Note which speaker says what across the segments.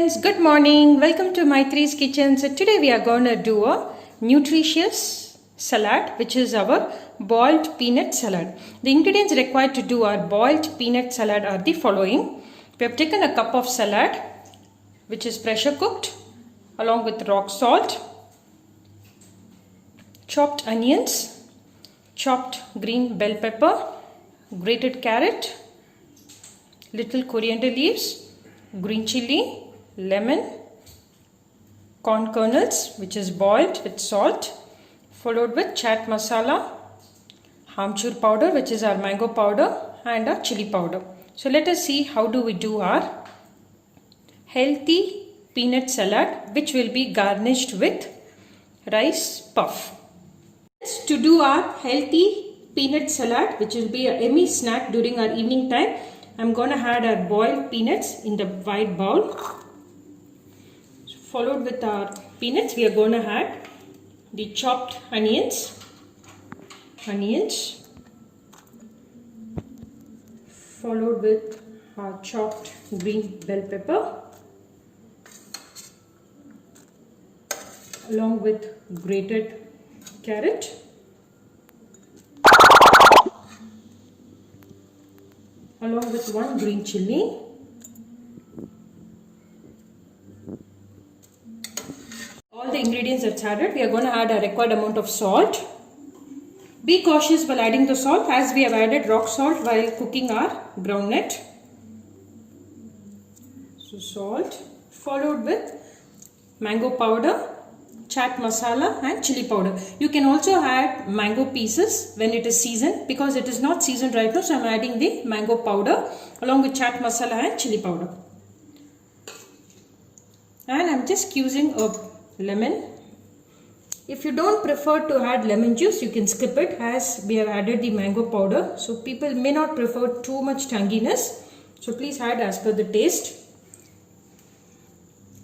Speaker 1: friends, good morning. Welcome to Myttre's kitchen. So today we are going to do a nutritious salad, which is our boiled peanut salad. The ingredients required to do our boiled peanut salad are the following. We have taken a cup of salad, which is pressure cooked, along with rock salt, chopped onions, chopped green bell pepper, grated carrot, little coriander leaves, green chilli, lemon, corn kernels which is boiled with salt, followed with chaat masala, amchur powder which is our mango powder, and our chili powder. So let us see how do we do our healthy peanut salad, which will be garnished with rice puff. To do our healthy peanut salad, which will be a yummy snack during our evening time, I'm going to add our boiled peanuts in the wide bowl. Followed with our peanuts, we are going to add the chopped onions, followed with our chopped green bell pepper, along with grated carrot, along with one green chilli, all the ingredients that's added. We are going to add a required amount of salt. Be cautious while adding the salt, as we have added rock salt while cooking our groundnut. So salt, followed with mango powder, chaat masala and chili powder. You can also add mango pieces when it is seasoned, because it is not seasoned right now, so I am adding the mango powder along with chaat masala and chili powder. And I am just using a lemon. If you don't prefer to add lemon juice, you can skip it, as we have added the mango powder. So people may not prefer too much tanginess, so please add as per the taste.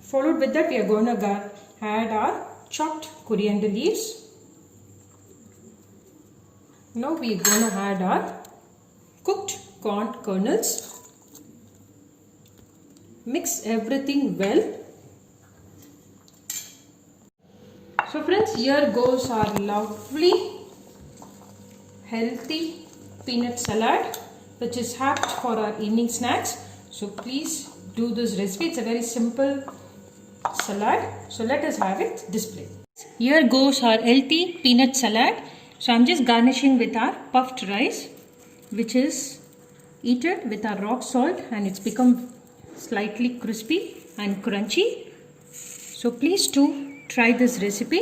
Speaker 1: Followed with that, we are going to add our chopped coriander leaves. Now we are going to add our cooked corn kernels. Mix everything well. So friends, here goes our lovely healthy peanut salad, which is apt for our evening snacks. So please do this recipe. It's a very simple salad. So let us have it displayed. Here goes our healthy peanut salad. So I'm just garnishing with our puffed rice, which is eaten with our rock salt, and it's become slightly crispy and crunchy. So please do try this recipe.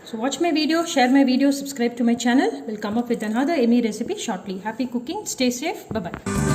Speaker 1: So watch my video, share my video, subscribe to my channel. We'll come up with another yummy recipe shortly. Happy cooking, stay safe, bye bye.